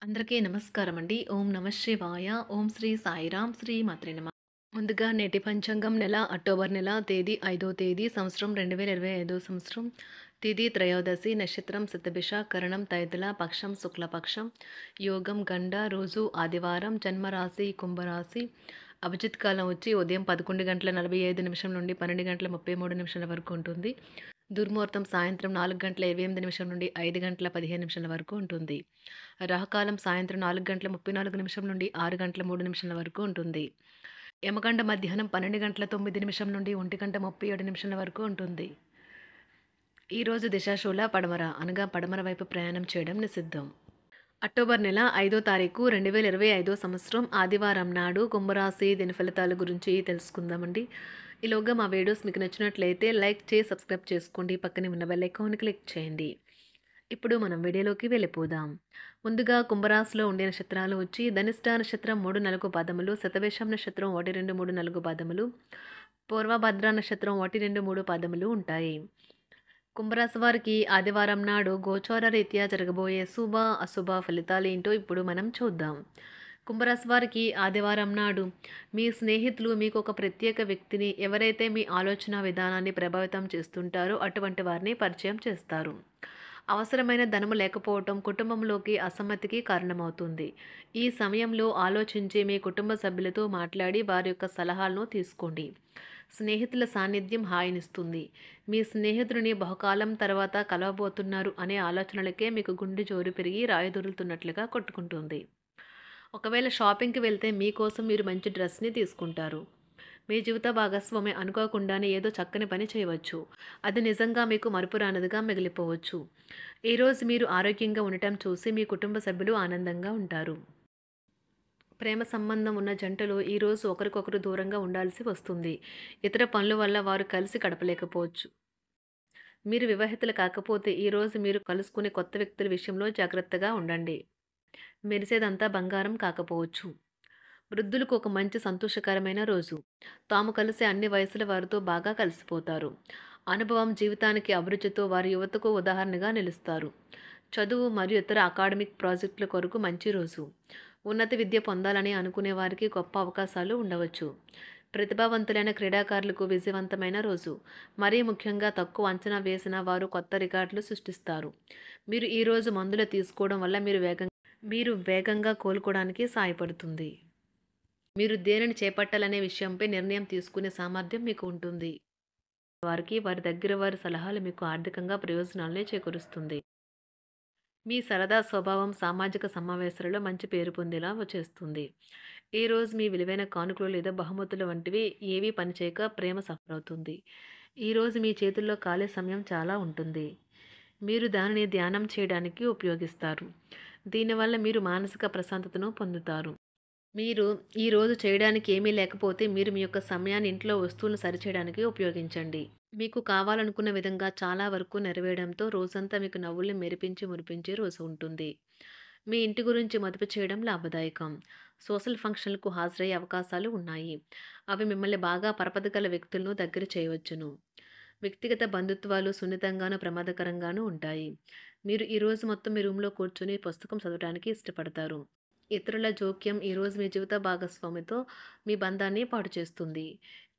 అందరికీ నమస్కారం అండి. ఓం నమః శివాయ. ఓం శ్రీ సాయిరామ్ శ్రీ మాత్రే నమః. ముందుగా నేటి పంచాంగం నెల అక్టోబర్ నెల తేదీ 5వ తేదీ సంవత్సరం 2025 సంవత్సరం తిథి త్రయోదశి నక్షత్రం శతభిష కరణం తైతుల పక్షం శుక్లపక్షం యోగం గండ రోజు ఆదివారం జన్మరాశి కుంభరాశి అభిజిత్ కాలం వచ్చి ఉదయం 11 గంటల 45 నిమిషం నుండి 12 గంటల 33 నిమిషాల వరకు ఉంటుంది. దుర్ముహూర్తం సాయంత్రం 4 గంటల 28 నిమిషం నుండి 5 గంటల 15 నిమిషాల వరకు ఉంటుంది. రాహుకాలం సాయంత్రం 4 గంటల 34 నిమిషం నుండి 6 గంటల 3 నిమిషాల వరకు ఉంటుంది. యమగండ మధ్యాహ్నం 12 గంటల 9 నిమిషం నుండి 1 గంట 37 నిమిషాల వరకు ఉంటుంది. ఈరోజు దిశాశూల పడమర అనగా పడమర వైపు ప్రయాణం చేయడం నిషిద్ధం. అక్టోబర్ నెల 5వ తారీఖు 2025 సంవత్సరం ఆదివారం నాడు కుంభరాశి దిన ఫలితాల గురించి తెలుసుకుందామండి. ఈలోగా మా వీడియోస్ మీకు నచ్చినట్లయితే లైక్ చేసి సబ్స్క్రైబ్ చేసుకోండి. పక్కనే ఉన్న బెల్ ఐకాన్ క్లిక్ చేయండి. ఇప్పుడు మనం వీడియోలోకి వెళ్ళిపోదాం. ముందుగా కుంభరాశిలో ఉండే నక్షత్రాలు వచ్చి ధనిష్ట నక్షత్రం 3, 4 పాదములు, శతభిషం నక్షత్రం 1, 2, 3, 4 పాదములు, పూర్వభద్ర నక్షత్రం 1, 2, 3 పాదములు ఉంటాయి. కుంభరాశి వారికి ఆదివారం నాడు గోచార రీత్యా జరగబోయే శుభ అశుభ ఫలితాలు ఏంటో ఇప్పుడు మనం చూద్దాం. కుంభరాశి వారికి ఆదివారం నాడు మీ స్నేహితులు మీకు ఒక ప్రత్యేక వ్యక్తిని, ఎవరైతే మీ ఆలోచన విధానాన్ని ప్రభావితం చేస్తుంటారో అటువంటి వారిని పరిచయం చేస్తారు. అవసరమైన ధనము లేకపోవటం కుటుంబంలోకి అసమ్మతికి కారణమవుతుంది. ఈ సమయంలో ఆలోచించి మీ కుటుంబ సభ్యులతో మాట్లాడి వారి యొక్క సలహాలను తీసుకోండి. స్నేహితుల సాన్నిధ్యం హాయినిస్తుంది. మీ స్నేహితుడిని బహుకాలం తర్వాత కలవబోతున్నారు అనే ఆలోచనలకే మీకు గుండె జోరు పెరిగి రాయి కొట్టుకుంటుంది. ఒకవేళ షాపింగ్కి వెళ్తే మీకోసం మీరు మంచి డ్రెస్ని తీసుకుంటారు. మీ జీవిత భాగస్వామి అనుకోకుండానే ఏదో చక్కని పని చేయవచ్చు. అది నిజంగా మీకు మరుపురానిదిగా మిగిలిపోవచ్చు. ఈరోజు మీరు ఆరోగ్యంగా ఉండటం చూసి మీ కుటుంబ సభ్యులు ఆనందంగా ఉంటారు. ప్రేమ సంబంధం ఉన్న జంటలు ఈరోజు ఒకరికొకరు దూరంగా ఉండాల్సి వస్తుంది. ఇతర పనుల వల్ల వారు కలిసి గడపలేకపోవచ్చు. మీరు వివాహితులు కాకపోతే ఈరోజు మీరు కలుసుకునే కొత్త వ్యక్తుల విషయంలో జాగ్రత్తగా ఉండండి. మెరిసేదంతా బంగారం కాకపోవచ్చు. వృద్ధులకు ఒక మంచి సంతోషకరమైన రోజు. తాము కలిసే అన్ని వయసుల వారితో బాగా కలిసిపోతారు. అనుభవం జీవితానికి అభిరుచితో వారి యువతకు ఉదాహరణగా నిలుస్తారు. చదువు మరియు ఇతర అకాడమిక్ ప్రాజెక్టుల కొరకు మంచి రోజు. ఉన్నత విద్య పొందాలని అనుకునే వారికి గొప్ప అవకాశాలు ఉండవచ్చు. ప్రతిభావంతులైన క్రీడాకారులకు విజయవంతమైన రోజు. మరీ ముఖ్యంగా తక్కువ అంచనా వేసిన వారు కొత్త రికార్డులు సృష్టిస్తారు. మీరు ఈరోజు మందులు తీసుకోవడం వల్ల మీరు వేగంగా కోలుకోవడానికి సహాయపడుతుంది. మీరు దేనిని చేపట్టాలనే విషయంపై నిర్ణయం తీసుకునే సామర్థ్యం మీకు ఉంటుంది. వారికి వారి దగ్గర వారి సలహాలు మీకు ఆర్థికంగా ప్రయోజనాలనే చేకూరుస్తుంది. మీ సరదా స్వభావం సామాజిక సమావేశాలలో మంచి పేరు పొందేలా చేస్తుంది. ఈరోజు మీ విలువైన కానుకలు లేదా బహుమతులు వంటివి ఏవీ పనిచేయక ప్రేమ సఫలవుతుంది. ఈరోజు మీ చేతుల్లో ఖాళీ సమయం చాలా ఉంటుంది. మీరు దానిని ధ్యానం చేయడానికి ఉపయోగిస్తారు. దీనివల్ల మీరు మానసిక ప్రశాంతతను పొందుతారు. మీరు ఈరోజు చేయడానికి ఏమీ లేకపోతే మీరు మీ యొక్క సమయాన్ని ఇంట్లో వస్తువులను సరిచేయడానికి ఉపయోగించండి. మీకు కావాలనుకున్న విధంగా చాలా వరకు నెరవేరడంతో రోజంతా మీకు నవ్వుల్ని మెరిపించి మురిపించే రోజు ఉంటుంది. మీ ఇంటి గురించి మదుపు చేయడం లాభదాయకం. సోషల్ ఫంక్షన్లకు హాజరయ్యే అవకాశాలు ఉన్నాయి. అవి మిమ్మల్ని బాగా పరపతి వ్యక్తులను దగ్గర చేయవచ్చును. వ్యక్తిగత బంధుత్వాలు సున్నితంగాను ప్రమాదకరంగాను ఉంటాయి. మీరు ఈరోజు మొత్తం మీ రూమ్లో కూర్చొని పుస్తకం చదవడానికి ఇష్టపడతారు. ఇతరుల జోక్యం ఈరోజు మీ జీవిత భాగస్వామితో మీ బంధాన్ని పాడు చేస్తుంది.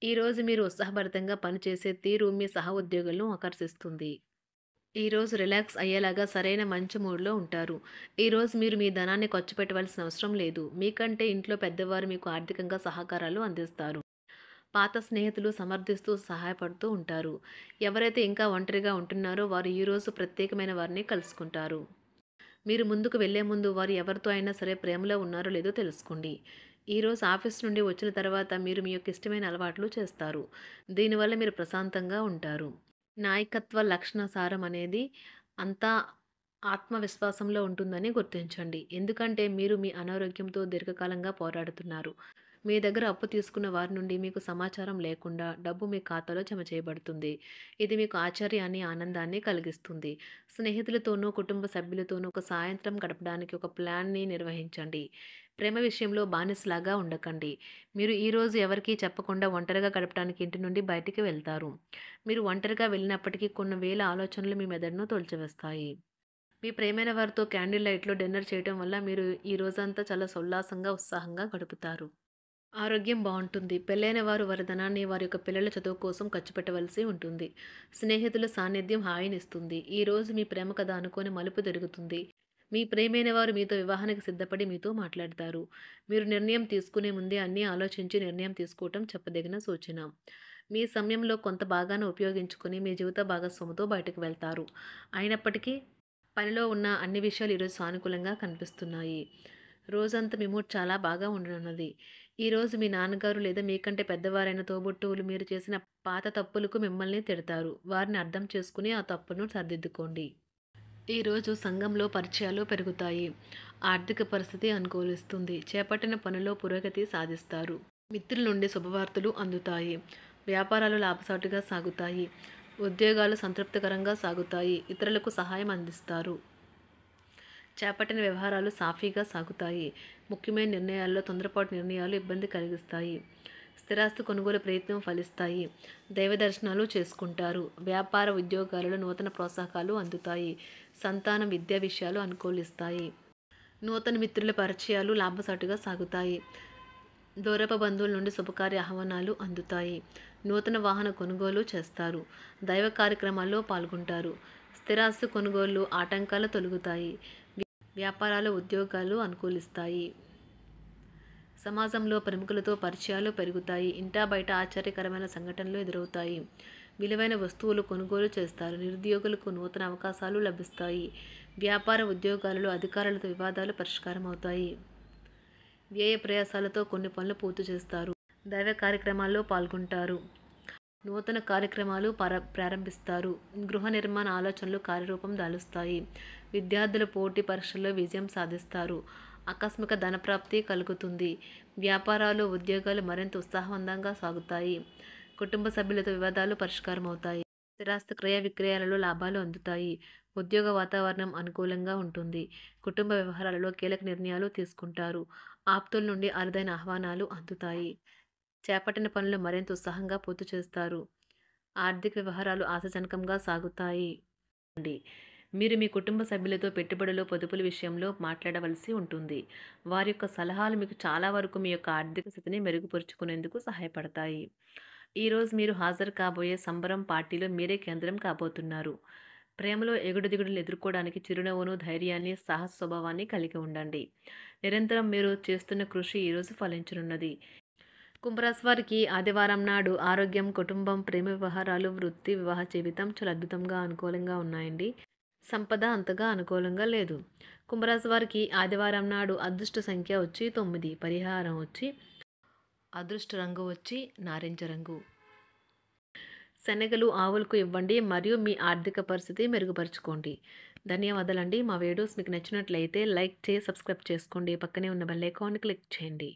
ఈరోజు మీరు ఉత్సాహభరితంగా పనిచేసే తీరు మీ సహ ఉద్యోగులను ఆకర్షిస్తుంది. ఈరోజు రిలాక్స్ అయ్యేలాగా సరైన మంచి మూడ్లో ఉంటారు. ఈరోజు మీరు మీ ధనాన్ని ఖర్చు పెట్టవలసిన అవసరం లేదు. మీకంటే ఇంట్లో పెద్దవారు మీకు ఆర్థికంగా సహకారాలు అందిస్తారు. పాత స్నేహితులు సమర్థిస్తూ సహాయపడుతూ ఉంటారు. ఎవరైతే ఇంకా ఒంటరిగా ఉంటున్నారో వారు ఈరోజు ప్రత్యేకమైన వారిని కలుసుకుంటారు. మీరు ముందుకు వెళ్లే ముందు వారు ఎవరితో అయినా సరే ప్రేమలో ఉన్నారో లేదో తెలుసుకోండి. ఈరోజు ఆఫీస్ నుండి వచ్చిన తర్వాత మీరు మీ యొక్క ఇష్టమైన అలవాట్లు చేస్తారు. దీనివల్ల మీరు ప్రశాంతంగా ఉంటారు. నాయకత్వ లక్షణ సారం అనేది అంతా ఆత్మవిశ్వాసంలో ఉంటుందని గుర్తించండి. ఎందుకంటే మీరు మీ అనారోగ్యంతో దీర్ఘకాలంగా పోరాడుతున్నారు. మీ దగ్గర అప్పు తీసుకున్న వారి నుండి మీకు సమాచారం లేకుండా డబ్బు మీ ఖాతాలో జమ చేయబడుతుంది. ఇది మీకు ఆశ్చర్యాన్ని, ఆనందాన్ని కలిగిస్తుంది. స్నేహితులతోనూ, కుటుంబ సభ్యులతోనూ ఒక సాయంత్రం గడపడానికి ఒక ప్లాన్‌ని నిర్వహించండి. ప్రేమ విషయంలో బానిసలాగా ఉండకండి. మీరు ఈరోజు ఎవరికీ చెప్పకుండా ఒంటరిగా గడపడానికి ఇంటి నుండి బయటికి వెళ్తారు. మీరు ఒంటరిగా వెళ్ళినప్పటికీ కొన్ని వేల ఆలోచనలు మీ మెదడును తోల్చివేస్తాయి. మీ ప్రియమైన వారితో క్యాండిల్ లైట్‌లో డిన్నర్ చేయటం వల్ల మీరు ఈ రోజంతా చాలా ఉల్లాసంగా, ఉత్సాహంగా గడుపుతారు. ఆరోగ్యం బావుంటుంది. పెళ్ళైన వారు వారి ధనాన్ని వారి యొక్క పిల్లల చదువు కోసం ఖర్చు పెట్టవలసి ఉంటుంది. స్నేహితుల సాన్నిధ్యం హాయినిస్తుంది. ఈరోజు మీ ప్రేమ కథ అనుకోని మలుపు తిరుగుతుంది. మీ ప్రియమైన వారు మీతో వివాహానికి సిద్ధపడి మీతో మాట్లాడతారు. మీరు నిర్ణయం తీసుకునే ముందే అన్నీ ఆలోచించి నిర్ణయం తీసుకోవటం చెప్పదగిన సూచన. మీ సమయంలో కొంత భాగాన్ని ఉపయోగించుకొని మీ జీవిత భాగస్వామితో బయటకు వెళ్తారు. అయినప్పటికీ పనిలో ఉన్న అన్ని విషయాలు ఈరోజు సానుకూలంగా కనిపిస్తున్నాయి. రోజంతా మీ మూడ్ చాలా బాగా ఉండనున్నది. ఈరోజు మీ నాన్నగారు లేదా మీకంటే పెద్దవారైన తోబుట్టువులు మీరు చేసిన పాత తప్పులకు మిమ్మల్ని తిడతారు. వారిని అర్థం చేసుకుని ఆ తప్పును సరిదిద్దుకోండి. ఈరోజు సంఘంలో పరిచయాలు పెరుగుతాయి. ఆర్థిక పరిస్థితి అనుకూలిస్తుంది. చేపట్టిన పనిలో పురోగతి సాధిస్తారు. మిత్రుల నుండి శుభవార్తలు అందుతాయి. వ్యాపారాలు లాభసాటిగా సాగుతాయి. ఉద్యోగాలు సంతృప్తికరంగా సాగుతాయి. ఇతరులకు సహాయం అందిస్తారు. చేపట్టిన వ్యవహారాలు సాఫీగా సాగుతాయి. ముఖ్యమైన నిర్ణయాల్లో తొందరపాటు నిర్ణయాలు ఇబ్బంది కలిగిస్తాయి. స్థిరాస్తి కొనుగోలు ప్రయత్నం ఫలిస్తాయి. దైవ దర్శనాలు చేసుకుంటారు. వ్యాపార ఉద్యోగాలలో నూతన ప్రోత్సాహకాలు అందుతాయి. సంతానం విద్యా విషయాలు అనుకూలిస్తాయి. నూతన మిత్రుల పరిచయాలు లాభసాటిగా సాగుతాయి. దూరపు బంధువుల నుండి శుభకార్య ఆహ్వానాలు అందుతాయి. నూతన వాహన కొనుగోలు చేస్తారు. దైవ కార్యక్రమాల్లో పాల్గొంటారు. స్థిరాస్తి కొనుగోళ్లు ఆటంకాలు తొలగుతాయి. వ్యాపారాలు ఉద్యోగాలు అనుకూలిస్తాయి. సమాజంలో ప్రముఖులతో పరిచయాలు పెరుగుతాయి. ఇంటా బయట ఆశ్చర్యకరమైన సంఘటనలు ఎదురవుతాయి. విలువైన వస్తువులు కొనుగోలు చేస్తారు. నిరుద్యోగులకు నూతన అవకాశాలు లభిస్తాయి. వ్యాపార ఉద్యోగాలలో అధికారులతో వివాదాలు పరిష్కారం అవుతాయి. వ్యయ ప్రయాసాలతో కొన్ని పనులు పూర్తి చేస్తారు. దైవ కార్యక్రమాల్లో పాల్గొంటారు. నూతన కార్యక్రమాలు ప్రారంభిస్తారు. గృహ నిర్మాణ ఆలోచనలు కార్యరూపం దాలుస్తాయి. విద్యార్థుల పోటీ పరీక్షల్లో విజయం సాధిస్తారు. ఆకస్మిక ధనప్రాప్తి కలుగుతుంది. వ్యాపారాలు ఉద్యోగాలు మరింత ఉత్సాహవంతంగా సాగుతాయి. కుటుంబ సభ్యులతో వివాదాలు పరిష్కారం అవుతాయి. స్థిరాస్తి క్రయ విక్రయాలలో లాభాలు అందుతాయి. ఉద్యోగ వాతావరణం అనుకూలంగా ఉంటుంది. కుటుంబ వ్యవహారాలలో కీలక నిర్ణయాలు తీసుకుంటారు. ఆప్తుల నుండి అరుదైన ఆహ్వానాలు అందుతాయి. చేపట్టిన పనులు మరింత ఉత్సాహంగా పూర్తి చేస్తారు. ఆర్థిక వ్యవహారాలు ఆశాజనకంగా సాగుతాయి. మీరు మీ కుటుంబ సభ్యులతో పెట్టుబడులు పొదుపుల విషయంలో మాట్లాడవలసి ఉంటుంది. వారి యొక్క సలహాలు మీకు చాలా వరకు మీ యొక్క ఆర్థిక స్థితిని మెరుగుపరుచుకునేందుకు సహాయపడతాయి. ఈరోజు మీరు హాజరు కాబోయే సంబరం పార్టీలో మీరే కేంద్రం కాబోతున్నారు. ప్రేమలో ఎగుడు దిగుడులు ఎదుర్కోవడానికి చిరునవ్వును, ధైర్యాన్ని, సాహస స్వభావాన్ని కలిగి ఉండండి. నిరంతరం మీరు చేస్తున్న కృషి ఈరోజు ఫలించనున్నది. కుంభరాశి వారికి ఆదివారం నాడు ఆరోగ్యం, కుటుంబం, ప్రేమ వ్యవహారాలు, వృత్తి, వివాహ జీవితం చాలా అద్భుతంగా అనుకూలంగా ఉన్నాయండి. సంపద అంతగా అనుకూలంగా లేదు. కుంభరాశి వారికి ఆదివారం నాడు అదృష్ట సంఖ్య వచ్చి 9, పరిహారం వచ్చి అదృష్ట రంగు వచ్చి నారింజ రంగు. శనగలు ఆవులకు ఇవ్వండి మరియు మీ ఆర్థిక పరిస్థితి మెరుగుపరుచుకోండి. ధన్యవాదాలండి. మా వీడియోస్ మీకు నచ్చినట్లయితే లైక్ చేసి సబ్స్క్రైబ్ చేసుకోండి. పక్కనే ఉన్న బెల్ ఐకాన్ని క్లిక్ చేయండి.